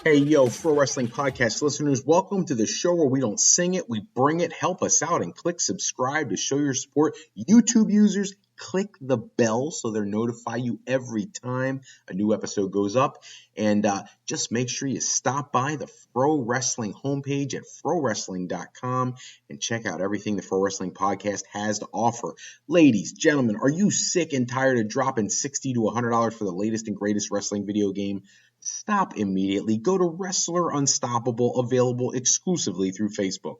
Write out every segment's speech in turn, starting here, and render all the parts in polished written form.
Hey, yo, Pro Wrestling Podcast listeners, welcome to the show where we don't sing it, we bring it. Help us out and click subscribe to show your support. YouTube users, click the bell so they'll notify you every time a new episode goes up. And just make sure you stop by the Pro Wrestling homepage at prowrestling.com and check out everything the Pro Wrestling Podcast has to offer. Ladies, gentlemen, are you sick and tired of dropping $60 to $100 for the latest and greatest wrestling video game? Stop immediately. Go to Wrestler Unstoppable, available exclusively through Facebook.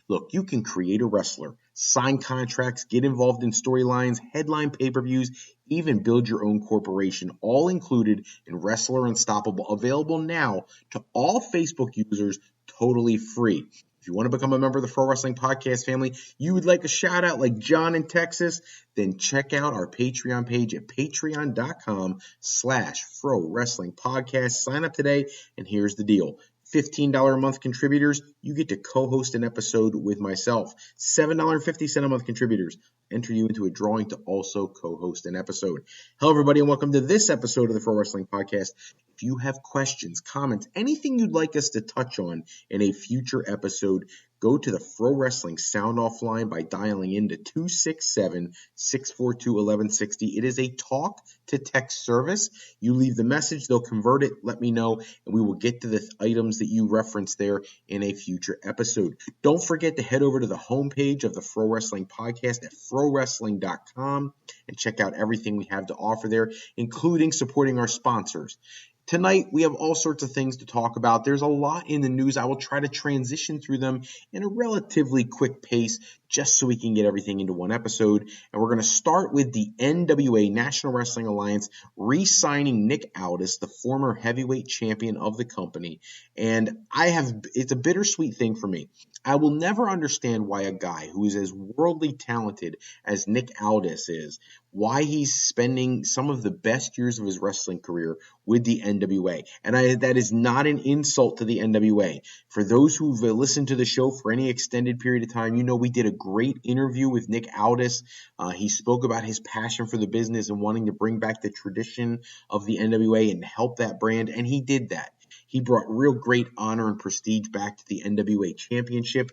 Look, you can create a wrestler, sign contracts, get involved in storylines, headline pay-per-views, even build your own corporation, all included in Wrestler Unstoppable, available now to all Facebook users, totally free. If you want to become a member of the Pro Wrestling Podcast family, you would like a shout out like John in Texas, then check out our Patreon page at patreon.com/Pro Wrestling Podcast. Sign up today, and here's the deal. $15 a month contributors, you get to co-host an episode with myself. $7.50 a month contributors, enter you into a drawing to also co-host an episode. Hello, everybody, and welcome to this episode of the Pro Wrestling Podcast. If you have questions, comments, anything you'd like us to touch on in a future episode, go to the Pro Wrestling Sound Off line by dialing into 267-642-1160. It is a talk-to-text service. You leave the message, they'll convert it, let me know, and we will get to the items that you referenced there in a future episode. Don't forget to head over to the homepage of the Pro Wrestling Podcast at prowrestling.com and check out everything we have to offer there, including supporting our sponsors. Tonight, we have all sorts of things to talk about. There's a lot in the news. I will try to transition through them in a relatively quick pace just so we can get everything into one episode. And we're going to start with the NWA, National Wrestling Alliance, re-signing Nick Aldis, the former heavyweight champion of the company. And it's a bittersweet thing for me. I will never understand why a guy who is as worldly talented as Nick Aldis is, why he's spending some of the best years of his wrestling career with the NWA. And that is not an insult to the NWA. For those who've listened to the show for any extended period of time, you know we did a great interview with Nick Aldis. He spoke about his passion for the business and wanting to bring back the tradition of the NWA and help that brand, and he did that. He brought real great honor and prestige back to the NWA Championship.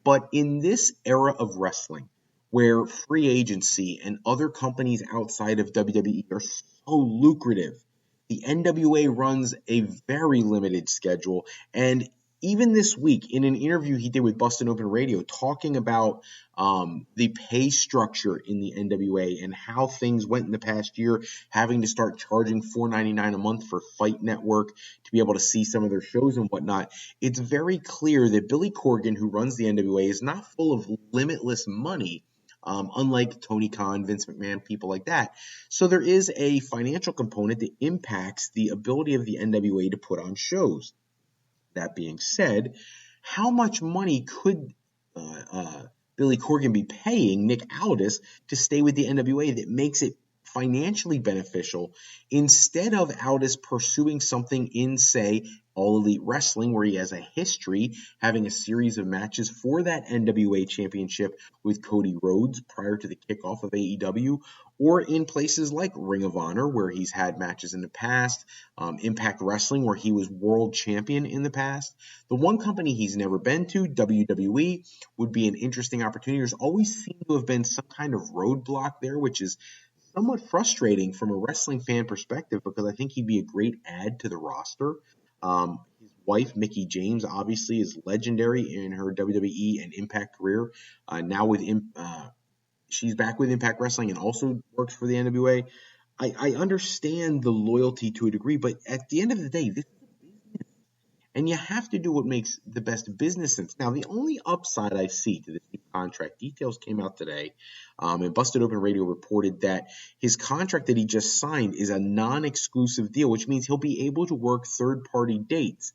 But in this era of wrestling, where free agency and other companies outside of WWE are so lucrative, the NWA runs a very limited schedule. And even this week, in an interview he did with Bustin' Open Radio, talking about the pay structure in the NWA and how things went in the past year, having to start charging $4.99 a month for Fight Network to be able to see some of their shows and whatnot, it's very clear that Billy Corgan, who runs the NWA, is not full of limitless money, unlike Tony Khan, Vince McMahon, people like that. So there is a financial component that impacts the ability of the NWA to put on shows. That being said, how much money could Billy Corgan be paying Nick Aldis to stay with the NWA that makes it financially beneficial instead of Aldis pursuing something in, say, All Elite Wrestling, where he has a history, having a series of matches for that NWA championship with Cody Rhodes prior to the kickoff of AEW, or in places like Ring of Honor, where he's had matches in the past, Impact Wrestling, where he was world champion in the past. The one company he's never been to, WWE, would be an interesting opportunity. There's always seemed to have been some kind of roadblock there, which is somewhat frustrating from a wrestling fan perspective, because I think he'd be a great add to the roster. His wife, Mickie James, obviously is legendary in her WWE and Impact career. Now she's back with Impact Wrestling and also works for the NWA. I understand the loyalty to a degree, but at the end of the day, this is a business, and you have to do what makes the best business sense. Now, the only upside I see to this new contract, details came out today, and Busted Open Radio reported that his contract that he just signed is a non-exclusive deal, which means he'll be able to work third-party dates.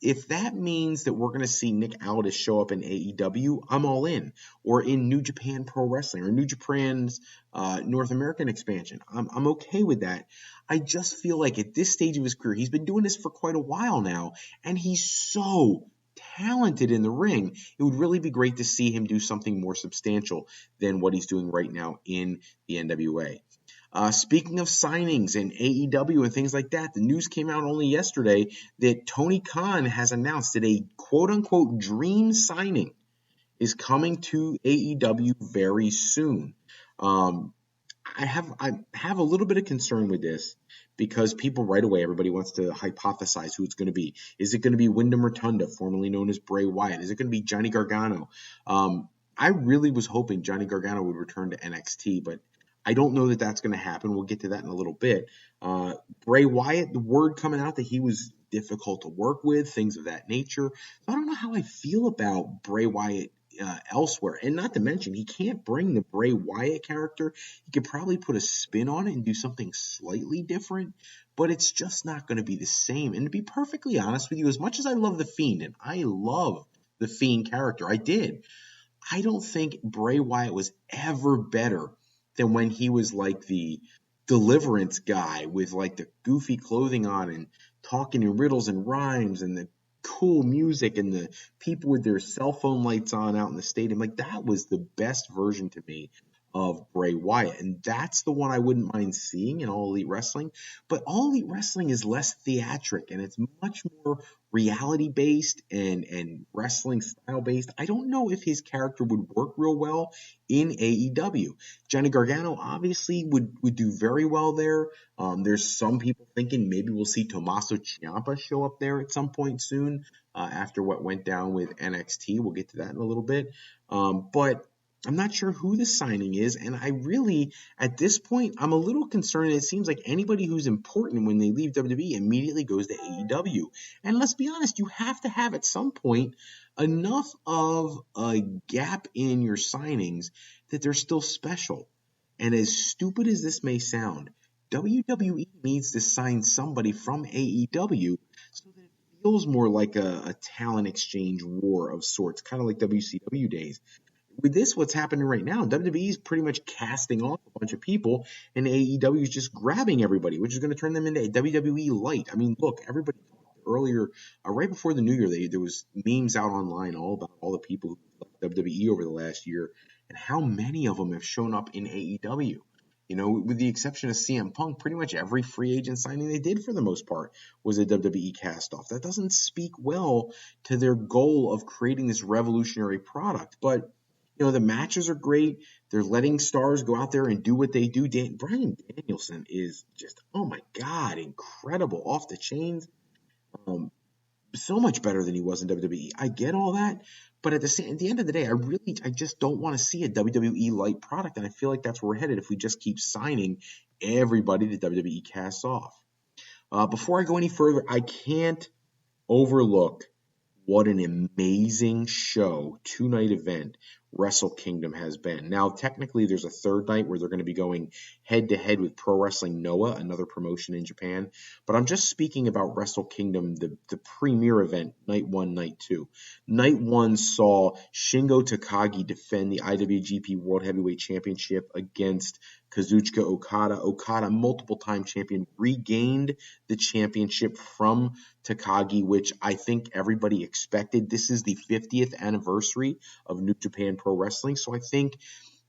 If that means that we're going to see Nick Aldis show up in AEW, I'm all in. Or in New Japan Pro Wrestling, or New Japan's North American expansion. I'm okay with that. I just feel like at this stage of his career, he's been doing this for quite a while now, and he's so talented in the ring. It would really be great to see him do something more substantial than what he's doing right now in the NWA. Speaking of signings and AEW and things like that, the news came out only yesterday that Tony Khan has announced that a quote-unquote dream signing is coming to AEW very soon. I have a little bit of concern with this because people right away, everybody wants to hypothesize who it's going to be. Is it going to be Wyndham Rotunda, formerly known as Bray Wyatt? Is it going to be Johnny Gargano? I really was hoping Johnny Gargano would return to NXT, but I don't know that that's going to happen. We'll get to that in a little bit. Bray Wyatt, the word coming out that he was difficult to work with, things of that nature. So I don't know how I feel about Bray Wyatt elsewhere. And not to mention, he can't bring the Bray Wyatt character. He could probably put a spin on it and do something slightly different, but it's just not going to be the same. And to be perfectly honest with you, as much as I love The Fiend, and I love the Fiend character, I don't think Bray Wyatt was ever better than when he was like the Deliverance guy with like the goofy clothing on and talking in riddles and rhymes and the cool music and the people with their cell phone lights on out in the stadium. Like, that was the best version to me of Bray Wyatt, and that's the one I wouldn't mind seeing in All Elite Wrestling. But All Elite Wrestling is less theatric and it's much more reality based and wrestling style based. I don't know if his character would work real well in AEW. Johnny Gargano obviously would do very well there. There's some people thinking maybe we'll see Tommaso Ciampa show up there at some point soon after what went down with NXT. We'll get to that in a little bit. But I'm not sure who the signing is, and I really, at this point, I'm a little concerned. It seems like anybody who's important when they leave WWE immediately goes to AEW. And let's be honest, you have to have at some point enough of a gap in your signings that they're still special. And as stupid as this may sound, WWE needs to sign somebody from AEW so that it feels more like a talent exchange war of sorts, kind of like WCW days. With this, what's happening right now, WWE is pretty much casting off a bunch of people, and AEW is just grabbing everybody, which is going to turn them into a WWE light. I mean, look, everybody talked earlier, right before the New Year, there was memes out online all about all the people who left WWE over the last year, and how many of them have shown up in AEW. You know, with the exception of CM Punk, pretty much every free agent signing they did for the most part was a WWE cast-off. That doesn't speak well to their goal of creating this revolutionary product, but you know, the matches are great. They're letting stars go out there and do what they do. Bryan Danielson is just, oh my God, incredible, off the chains. So much better than he was in WWE. I get all that, but at the end of the day, I just don't want to see a WWE light product, and I feel like that's where we're headed if we just keep signing everybody that WWE casts off. Before I go any further, I can't overlook what an amazing show, 2-night event, Wrestle Kingdom has been. Now, technically, there's a third night where they're going to be going head-to-head with Pro Wrestling Noah, another promotion in Japan. But I'm just speaking about Wrestle Kingdom, the premier event, Night 1, Night 2. Night 1 saw Shingo Takagi defend the IWGP World Heavyweight Championship against Kazuchika Okada. Okada, multiple-time champion, regained the championship from Takagi, which I think everybody expected. This is the 50th anniversary of New Japan Pro Wrestling, so I think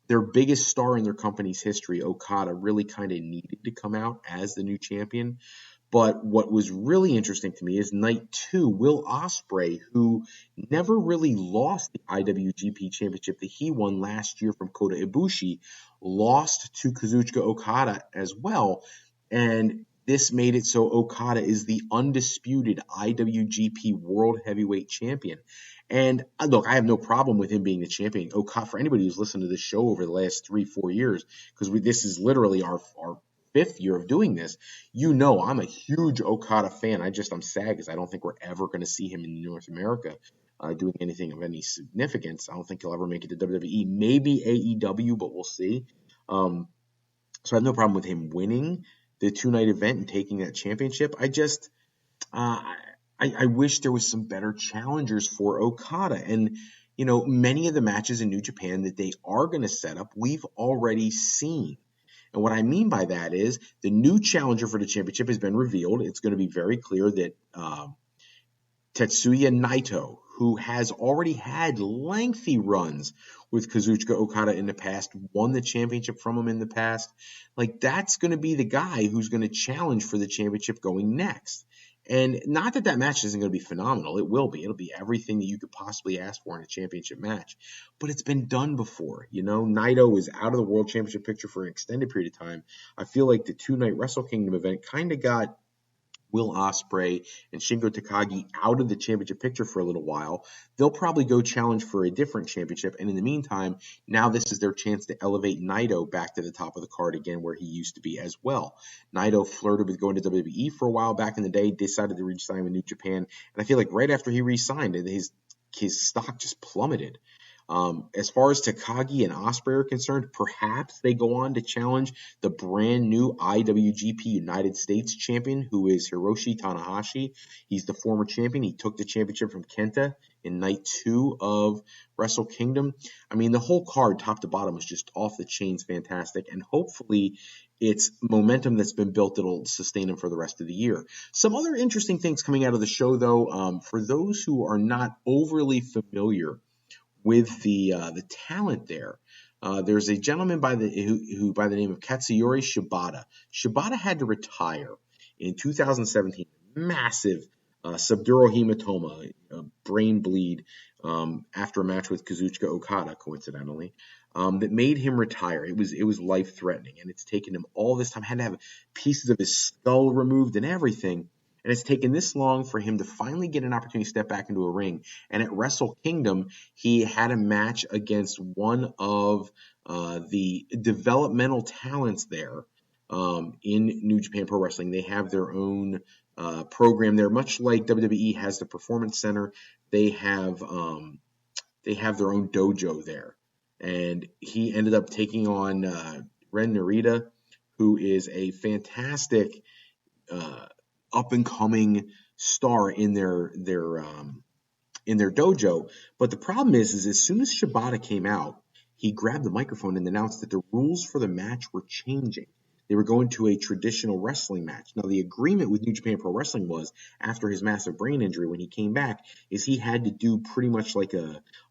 their biggest star in their company's history, Okada, really kind of needed to come out as the new champion. But what was really interesting to me is Night 2, Will Ospreay, who never really lost the IWGP Championship that he won last year from Kota Ibushi, lost to Kazuchika Okada as well. And this made it so Okada is the undisputed IWGP World Heavyweight Champion. And look, I have no problem with him being the champion. Okada, for anybody who's listened to this show over the last 3-4 years, because this is literally our 5th year of doing this, you know I'm a huge Okada fan. I'm sad because I don't think we're ever going to see him in North America doing anything of any significance. I don't think he'll ever make it to WWE. Maybe AEW, but we'll see. So I have no problem with him winning the 2-night event and taking that championship. I wish there was some better challengers for Okada. And, you know, many of the matches in New Japan that they are going to set up, we've already seen. And what I mean by that is the new challenger for the championship has been revealed. It's going to be very clear that Tetsuya Naito, who has already had lengthy runs with Kazuchika Okada in the past, won the championship from him in the past. Like, that's going to be the guy who's going to challenge for the championship going next. And not that that match isn't going to be phenomenal. It will be. It'll be everything that you could possibly ask for in a championship match. But it's been done before. You know, Naito is out of the World Championship picture for an extended period of time. I feel like the two-night Wrestle Kingdom event kind of got Will Ospreay and Shingo Takagi out of the championship picture for a little while. They'll probably go challenge for a different championship. And in the meantime, now this is their chance to elevate Naito back to the top of the card again, where he used to be as well. Naito flirted with going to WWE for a while back in the day, decided to re-sign with New Japan. And I feel like right after he re-signed, his stock just plummeted. As far as Takagi and Ospreay are concerned, perhaps they go on to challenge the brand new IWGP United States champion, who is Hiroshi Tanahashi. He's the former champion. He took the championship from Kenta in night 2 of Wrestle Kingdom. I mean, the whole card, top to bottom, was just off the chains fantastic, and hopefully it's momentum that's been built that'll sustain him for the rest of the year. Some other interesting things coming out of the show, though, for those who are not overly familiar with the talent there. There's a gentleman who by the name of Katsuyori Shibata. Shibata had to retire in 2017. Massive subdural hematoma, brain bleed after a match with Kazuchika Okada, coincidentally, that made him retire. It was life threatening, and it's taken him all this time. Had to have pieces of his skull removed and everything. And it's taken this long for him to finally get an opportunity to step back into a ring. And at Wrestle Kingdom, he had a match against one of the developmental talents there in New Japan Pro Wrestling. They have their own program there, much like WWE has the Performance Center. They have their own dojo there. And he ended up taking on Ren Narita, who is a fantastic up-and-coming star in their dojo. But the problem is as soon as Shibata came out, he grabbed the microphone and announced that the rules for the match were changing. They were going to a traditional wrestling match. Now, the agreement with New Japan Pro Wrestling was, after his massive brain injury when he came back, is he had to do pretty much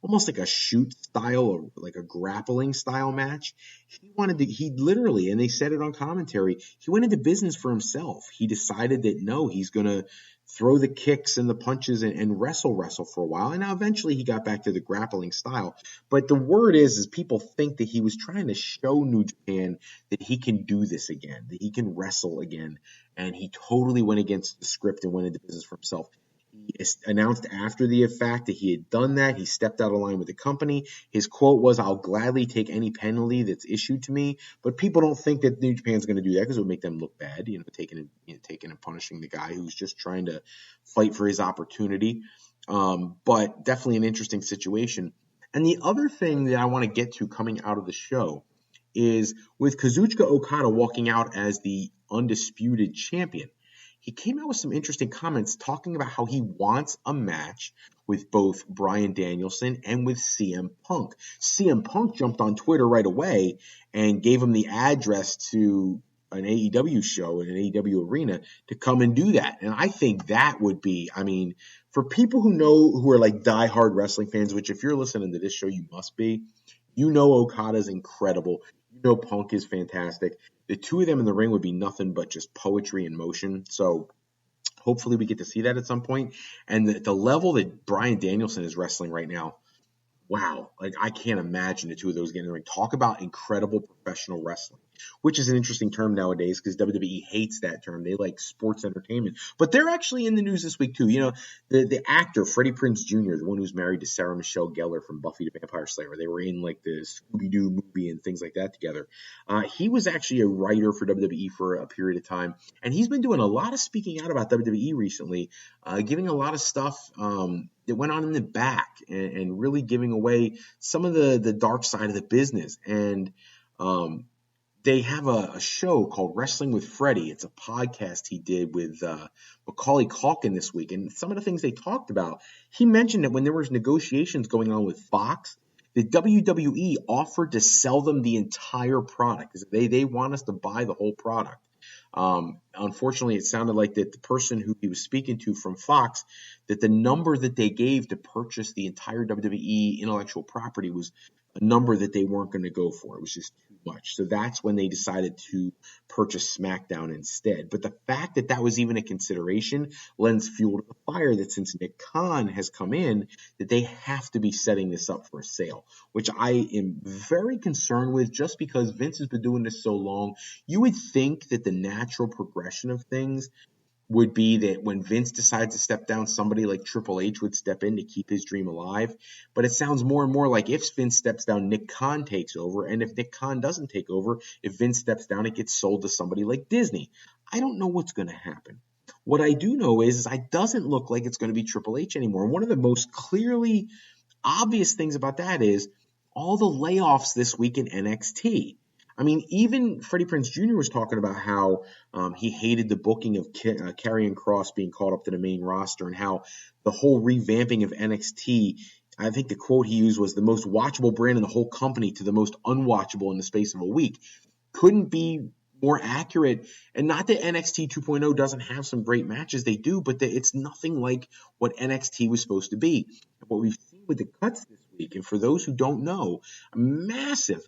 almost like a shoot style, or like a grappling style match. He literally, and they said it on commentary, he went into business for himself. He decided that no, he's going to throw the kicks and the punches and wrestle for a while. And now eventually he got back to the grappling style. But the word is people think that he was trying to show New Japan that he can do this again, that he can wrestle again. And he totally went against the script and went into business for himself. He announced after the fact that he had done that. He stepped out of line with the company. His quote was, "I'll gladly take any penalty that's issued to me." But people don't think that New Japan's going to do that because it would make them look bad, taking and punishing the guy who's just trying to fight for his opportunity. But definitely an interesting situation. And the other thing that I want to get to coming out of the show is with Kazuchika Okada walking out as the undisputed champion. He came out with some interesting comments talking about how he wants a match with both Bryan Danielson and with CM Punk. CM Punk jumped on Twitter right away and gave him the address to an AEW show in an AEW arena to come and do that. And I think that would be, for people who are like diehard wrestling fans, which if you're listening to this show, you must be, Okada's incredible. Punk is fantastic. The two of them in the ring would be nothing but just poetry in motion. So hopefully we get to see that at some point. And the level that Bryan Danielson is wrestling right now, wow, I can't imagine the two of those getting in the ring. Talk about incredible professional wrestling, which is an interesting term nowadays because WWE hates that term. They like sports entertainment. But they're actually in the news this week too. The actor Freddie Prinze Jr., the one who's married to Sarah Michelle Gellar from Buffy the Vampire Slayer, they were in like the Scooby-Doo movie and things like that together. He was actually a writer for WWE for a period of time, and he's been doing a lot of speaking out about WWE recently, giving a lot of stuff that went on in the back and really giving away some of the dark side of the business. And they have a show called Wrestling with Freddie. It's a podcast he did with Macaulay Culkin this week. And some of the things they talked about, he mentioned that when there was negotiations going on with Fox, the WWE offered to sell them the entire product. They want us to buy the whole product. Unfortunately, it sounded like that the person who he was speaking to from Fox, that the number that they gave to purchase the entire WWE intellectual property was a number that they weren't going to go for. It was just too much. So that's when they decided to purchase SmackDown instead. But the fact that that was even a consideration lends fuel to the fire that since Nick Khan has come in, that they have to be setting this up for a sale, which I am very concerned with just because Vince has been doing this so long. You would think that the natural progression of things would be that when Vince decides to step down, somebody like Triple H would step in to keep his dream alive. But it sounds more and more like if Vince steps down, Nick Khan takes over. And if Nick Khan doesn't take over, if Vince steps down, it gets sold to somebody like Disney. I don't know what's going to happen. What I do know is it doesn't look like it's going to be Triple H anymore. And one of the most clearly obvious things about that is all the layoffs this week in NXT. I mean, even Freddie Prinze Jr. was talking about how he hated the booking of Karrion Kross being called up to the main roster and how the whole revamping of NXT, I think the quote he used was the most watchable brand in the whole company to the most unwatchable in the space of a week. Couldn't be more accurate. And not that NXT 2.0 doesn't have some great matches, they do, but it's nothing like what NXT was supposed to be. And what we've seen with the cuts this week, and for those who don't know, massive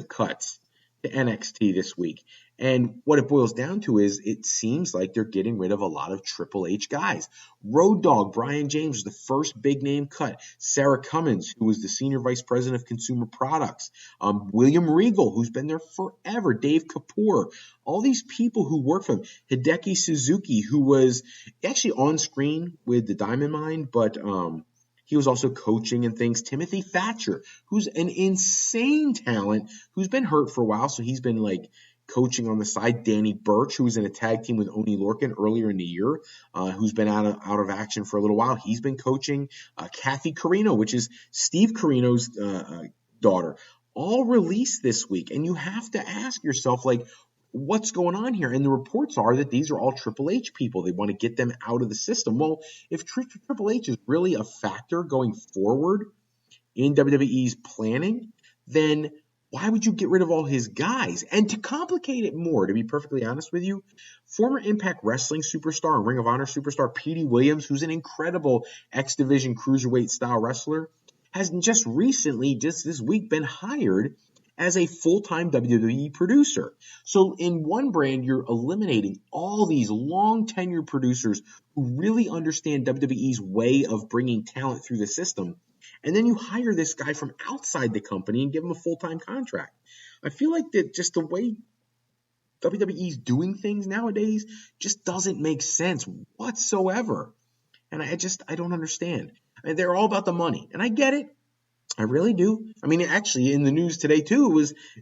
cuts to NXT this week. And what it boils down to is it seems like they're getting rid of a lot of Triple H guys. Road Dogg Brian James was the first big name cut. Sarah Cummins, who was the senior vice president of consumer products. William Regal, who's been there forever. Dave Kapoor. All these people who work for him. Hideki Suzuki, who was actually on screen with the Diamond Mine, but he was also coaching and things. Timothy Thatcher, who's an insane talent, who's been hurt for a while, so he's been like coaching on the side. Danny Burch, who was in a tag team with Oni Lorcan earlier in the year, who's been out of action for a little while. He's been coaching. Kathy Carino, which is Steve Carino's daughter, all released this week. And you have to ask yourself, like, what's going on here? And the reports are that these are all Triple H people. They want to get them out of the system. Well, if Triple H is really a factor going forward in WWE's planning, then why would you get rid of all his guys? And to complicate it more, to be perfectly honest with you, former Impact Wrestling superstar and Ring of Honor superstar Petey Williams, who's an incredible X-Division cruiserweight style wrestler, has just recently, just this week, been hired as a full-time WWE producer. So in one brand, you're eliminating all these long-tenured producers who really understand WWE's way of bringing talent through the system. And then you hire this guy from outside the company and give him a full-time contract. I feel like that just the way WWE's doing things nowadays just doesn't make sense whatsoever. And I don't understand. I mean, they're all about the money. And I get it. I really do. I mean, actually, in the news today, too, it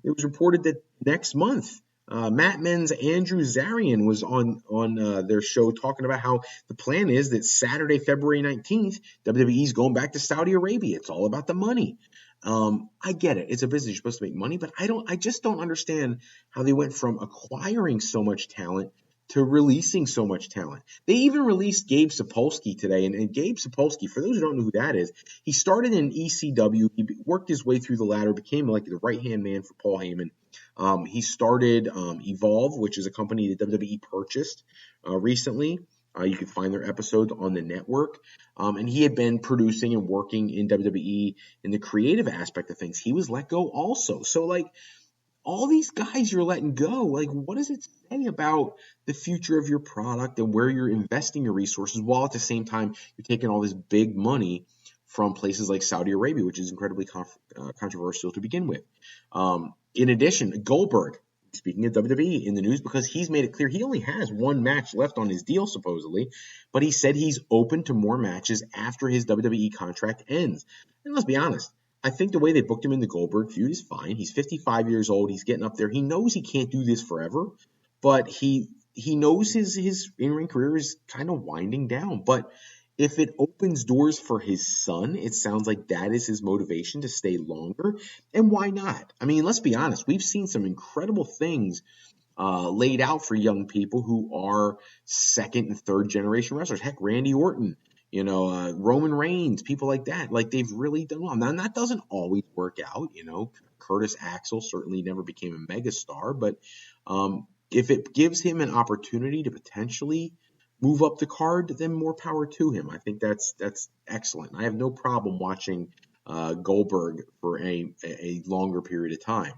was reported that next month, Matt Men's Andrew Zarian was on their show talking about how the plan is that Saturday, February 19th, WWE's going back to Saudi Arabia. It's all about the money. I get it. It's a business. You're supposed to make money, but I just don't understand how they went from acquiring so much talent to releasing so much talent. They even released Gabe Sapolsky today. And Gabe Sapolsky, for those who don't know who that is, he started in ECW. He worked his way through the ladder, became like the right-hand man for Paul Heyman. He started Evolve, which is a company that WWE purchased recently. You can find their episodes on the network. And he had been producing and working in WWE in the creative aspect of things. He was let go also. So, like, all these guys you're letting go, like, what does it say about the future of your product and where you're investing your resources, while at the same time you're taking all this big money from places like Saudi Arabia, which is incredibly controversial to begin with. In addition, Goldberg, speaking of WWE, in the news because he's made it clear he only has one match left on his deal, supposedly, but he said he's open to more matches after his WWE contract ends. And let's be honest, I think the way they booked him in the Goldberg feud is fine. He's 55 years old. He's getting up there. He knows he can't do this forever, but he knows his in-ring career is kind of winding down. But if it opens doors for his son, it sounds like that is his motivation to stay longer. And why not? I mean, let's be honest. We've seen some incredible things laid out for young people who are second and third generation wrestlers. Heck, Randy Orton. Roman Reigns, people like that. Like, they've really done well. Now, that doesn't always work out. Curtis Axel certainly never became a megastar, but if it gives him an opportunity to potentially move up the card, then more power to him. I think that's excellent. I have no problem watching Goldberg for a longer period of time.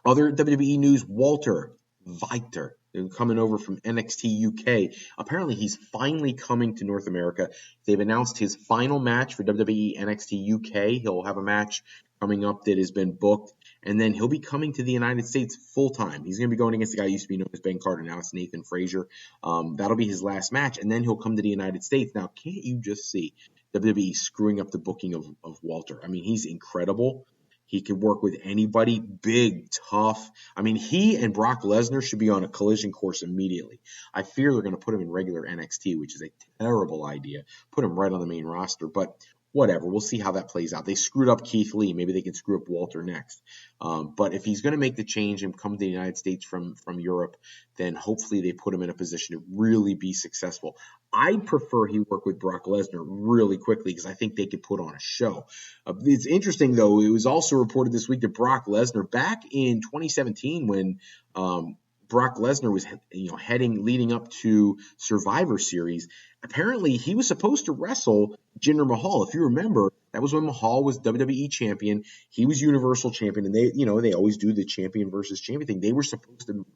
Other WWE news: Walter Victor, coming over from NXT UK. Apparently, he's finally coming to North America. They've announced his final match for WWE NXT UK. He'll have a match coming up that has been booked, and then he'll be coming to the United States full time. He's going to be going against the guy who used to be known as Ben Carter. Now it's Nathan Frazier. That'll be his last match, and then he'll come to the United States. Now, can't you just see WWE screwing up the booking of Walter? I mean, he's incredible. He can work with anybody, big, tough. I mean, he and Brock Lesnar should be on a collision course immediately. I fear they're going to put him in regular NXT, which is a terrible idea. Put him right on the main roster, but whatever. We'll see how that plays out. They screwed up Keith Lee. Maybe they can screw up Walter next. But if he's going to make the change and come to the United States from Europe, then hopefully they put him in a position to really be successful. I'd prefer he work with Brock Lesnar really quickly because I think they could put on a show. It's interesting, though. It was also reported this week that Brock Lesnar, back in 2017 when Brock Lesnar was leading up to Survivor Series, apparently he was supposed to wrestle Jinder Mahal. If you remember, that was when Mahal was WWE champion. He was Universal champion, and they always do the champion versus champion thing. They were supposed to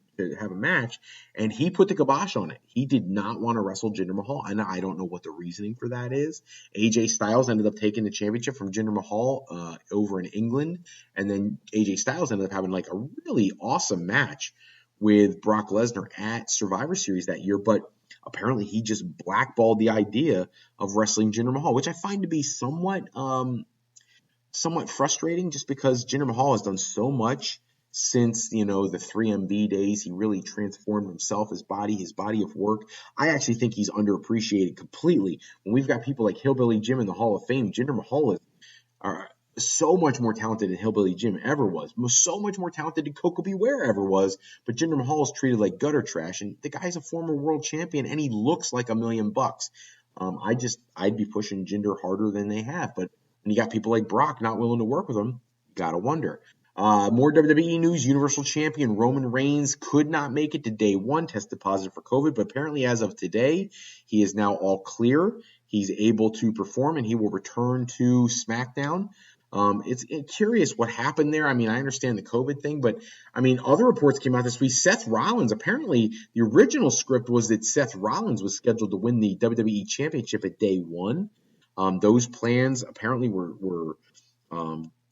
have a match, and he put the kibosh on it. He did not want to wrestle Jinder Mahal, and I don't know what the reasoning for that is. AJ Styles ended up taking the championship from Jinder Mahal over in England, and then AJ Styles ended up having like a really awesome match with Brock Lesnar at Survivor Series that year, but apparently he just blackballed the idea of wrestling Jinder Mahal, which I find to be somewhat frustrating, just because Jinder Mahal has done so much since the 3MB days. He really transformed himself, his body of work. I actually think he's underappreciated completely. When we've got people like Hillbilly Jim in the Hall of Fame, Jinder Mahal is so much more talented than Hillbilly Jim ever was. So much more talented than Coco Beware ever was. But Jinder Mahal is treated like gutter trash. And the guy's a former world champion, and he looks like $1 million. I'd be pushing Jinder harder than they have. But when you got people like Brock not willing to work with him, gotta wonder. More WWE news. Universal Champion Roman Reigns could not make it to day one, tested positive for COVID, but apparently as of today, he is now all clear. He's able to perform, and he will return to SmackDown. It's curious what happened there. I mean, I understand the COVID thing, but I mean, other reports came out this week. Seth Rollins, apparently the original script was that Seth Rollins was scheduled to win the WWE Championship at day one. Those plans apparently were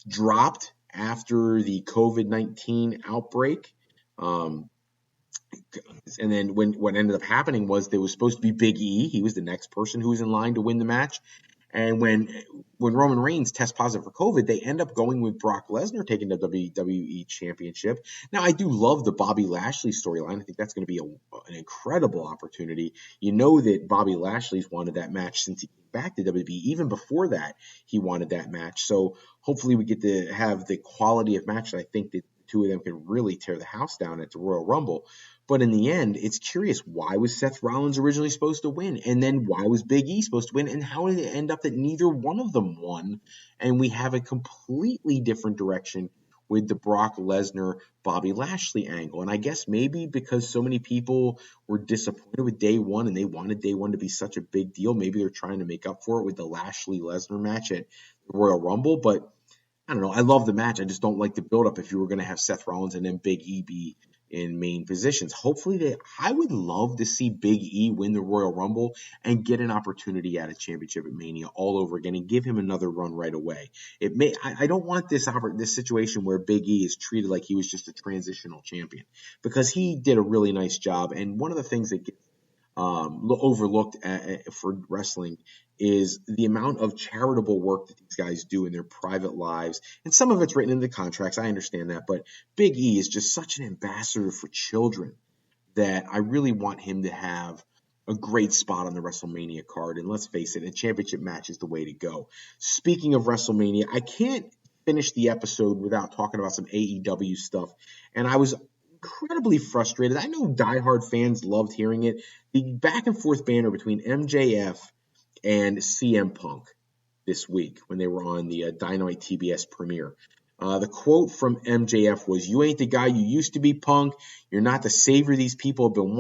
dropped after the COVID-19 outbreak. And then what ended up happening was there was supposed to be Big E. He was the next person who was in line to win the match. And when Roman Reigns tests positive for COVID, they end up going with Brock Lesnar taking the WWE Championship. Now, I do love the Bobby Lashley storyline. I think that's going to be an incredible opportunity. You know that Bobby Lashley's wanted that match since he came back to WWE. Even before that, he wanted that match. So hopefully we get to have the quality of match that I think that the two of them can really tear the house down at the Royal Rumble. But in the end, it's curious, why was Seth Rollins originally supposed to win? And then why was Big E supposed to win? And how did it end up that neither one of them won? And we have a completely different direction with the Brock Lesnar, Bobby Lashley angle. And I guess maybe because so many people were disappointed with day one and they wanted day one to be such a big deal, maybe they're trying to make up for it with the Lashley-Lesnar match at the Royal Rumble. But I don't know. I love the match. I just don't like the build-up if you were going to have Seth Rollins and then Big E be in main positions. Hopefully I would love to see Big E win the Royal Rumble and get an opportunity at a championship at Mania all over again and give him another run right away. I don't want this situation where Big E is treated like he was just a transitional champion, because he did a really nice job. And one of the things that gets overlooked for wrestling is the amount of charitable work that these guys do in their private lives. And some of it's written in the contracts. I understand that. But Big E is just such an ambassador for children that I really want him to have a great spot on the WrestleMania card. And let's face it, a championship match is the way to go. Speaking of WrestleMania, I can't finish the episode without talking about some AEW stuff. And I was incredibly frustrated. I know diehard fans loved hearing it. The back and forth banter between MJF and CM Punk this week when they were on the Dynamite TBS premiere. The quote from MJF was, "You ain't the guy you used to be, Punk. You're not the savior these people have been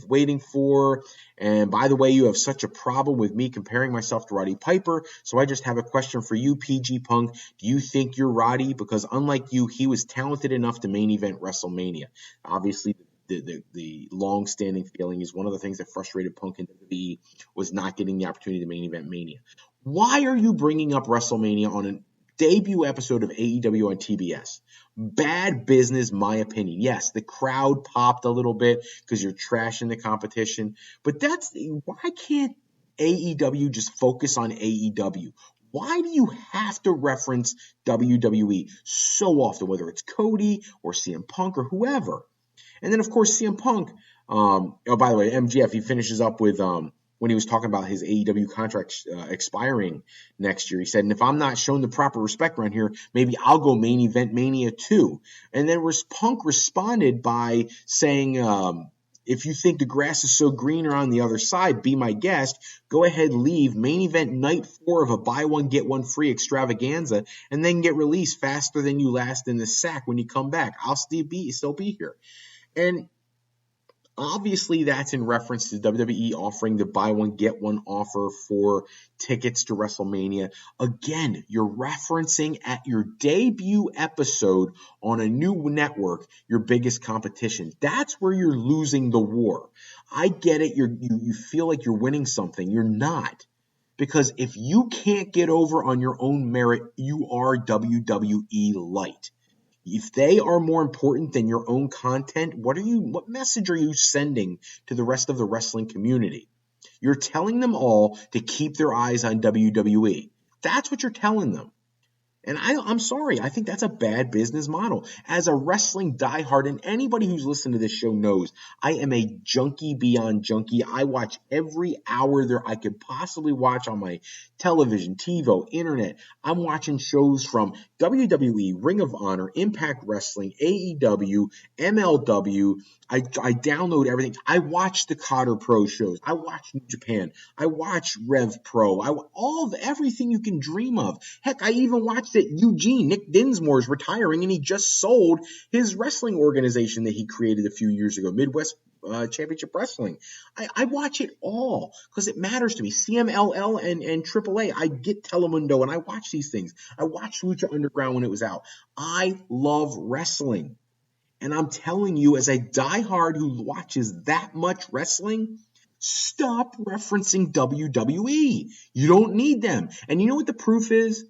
waiting for. And by the way, you have such a problem with me comparing myself to Roddy Piper. So I just have a question for you, PG Punk. Do you think you're Roddy? Because unlike you, he was talented enough to main event WrestleMania." Obviously, the long-standing feeling is one of the things that frustrated Punk in WWE was not getting the opportunity to main event Mania. Why are you bringing up WrestleMania on a debut episode of AEW on TBS? Bad business, my opinion. Yes, the crowd popped a little bit because you're trashing the competition, but why can't AEW just focus on AEW? Why do you have to reference WWE so often, whether it's Cody or CM Punk or whoever? And then, of course, CM Punk, by the way, MGF, he finishes up with, when he was talking about his AEW contract expiring next year, he said, "And if I'm not shown the proper respect around here, maybe I'll go main event Mania too." And then Punk responded by saying, "If you think the grass is so greener on the other side, be my guest. Go ahead, leave main event night 4 of a buy one, get one free extravaganza, and then get released faster than you last in the sack when you come back. I'll still be here." And obviously that's in reference to WWE offering the buy one, get one offer for tickets to WrestleMania. Again, you're referencing at your debut episode on a new network, your biggest competition. That's where you're losing the war. I get it. You feel like you're winning something. You're not. Because if you can't get over on your own merit, you are WWE light. If they are more important than your own content, what message are you sending to the rest of the wrestling community? You're telling them all to keep their eyes on WWE. That's what you're telling them. And I'm sorry, I think that's a bad business model. As a wrestling diehard, and anybody who's listened to this show knows, I am a junkie beyond junkie. I watch every hour there I could possibly watch on my television, TiVo, internet. I'm watching shows from WWE, Ring of Honor, Impact Wrestling, AEW, MLW. I download everything. I watch the Cotter Pro shows. I watch New Japan. I watch Rev Pro. Everything you can dream of. Heck, I even watched that Nick Dinsmore is retiring, and he just sold his wrestling organization that he created a few years ago, Midwest Championship Wrestling. I watch it all because it matters to me. CMLL and AAA. I get Telemundo, and I watch these things. I watched Lucha Underground when it was out. I love wrestling. And I'm telling you, as a diehard who watches that much wrestling, stop referencing WWE. You don't need them. And you know what the proof is?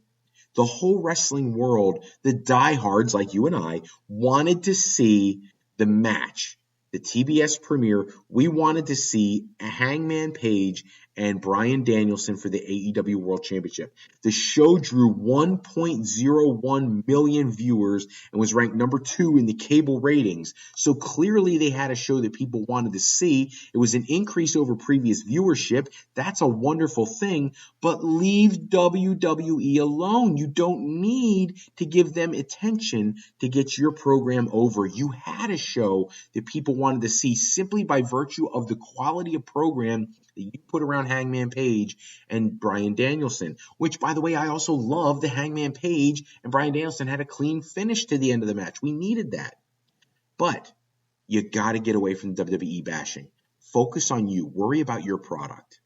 The whole wrestling world, the diehards like you and I, wanted to see the match, the TBS premiere. We wanted to see Hangman Page and Bryan Danielson for the AEW World Championship. The show drew 1.01 million viewers and was ranked number 2 in the cable ratings. So clearly they had a show that people wanted to see. It was an increase over previous viewership. That's a wonderful thing, but leave WWE alone. You don't need to give them attention to get your program over. You had a show that people wanted to see simply by virtue of the quality of program that you put around Hangman Page and Bryan Danielson, which, by the way, I also love the Hangman Page and Bryan Danielson had a clean finish to the end of the match. We needed that. But you got to get away from WWE bashing. Focus on you. Worry about your product.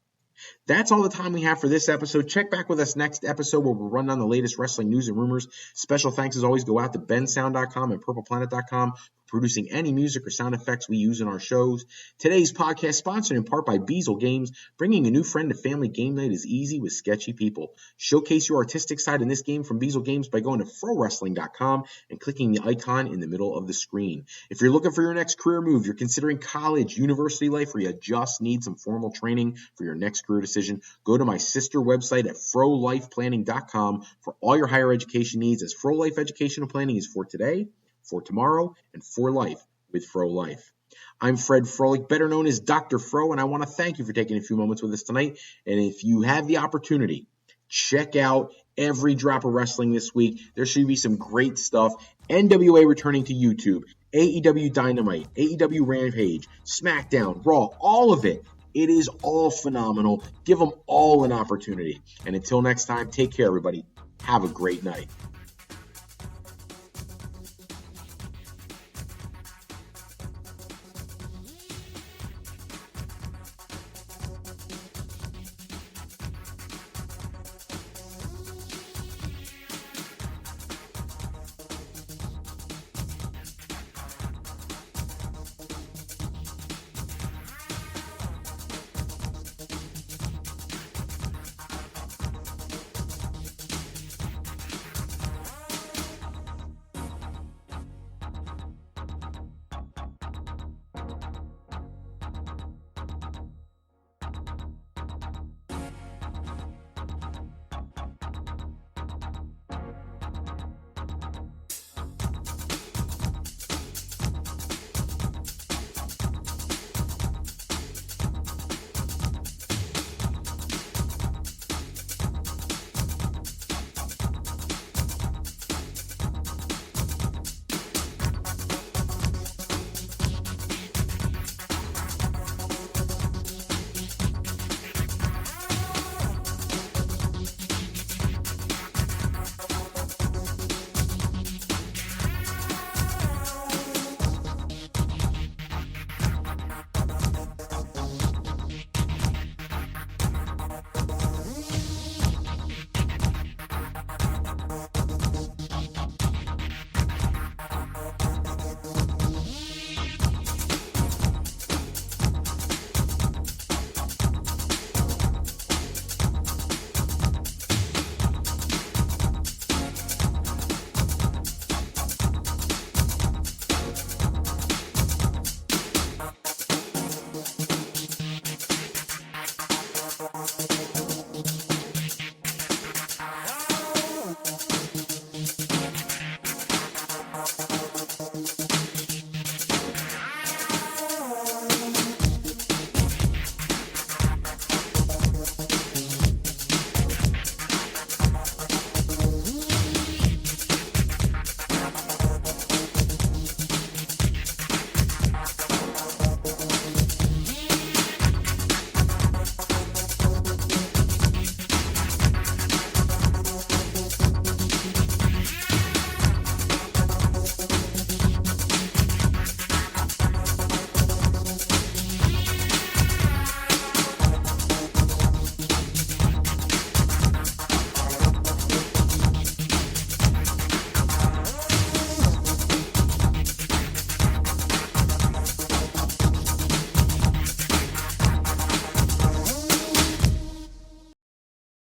That's all the time we have for this episode. Check back with us next episode where we'll run down the latest wrestling news and rumors. Special thanks, as always, go out to bensound.com and purpleplanet.com for producing any music or sound effects we use in our shows. Today's podcast sponsored in part by Beazle Games. Bringing a new friend to family game night is easy with sketchy people. Showcase your artistic side in this game from Beazle Games by going to frowrestling.com and clicking the icon in the middle of the screen. If you're looking for your next career move, you're considering college, university life, or you just need some formal training for your next career decision, go to my sister website at frolifeplanning.com for all your higher education needs, as Fro Life Educational Planning is for today, for tomorrow, and for life with Fro Life. I'm Fred Froelich, better known as Dr. Fro, and I want to thank you for taking a few moments with us tonight. And if you have the opportunity, check out every drop of wrestling this week. There should be some great stuff. NWA returning to YouTube, AEW Dynamite, AEW Rampage, SmackDown, Raw, all of it. It is all phenomenal. Give them all an opportunity. And until next time, take care, everybody. Have a great night.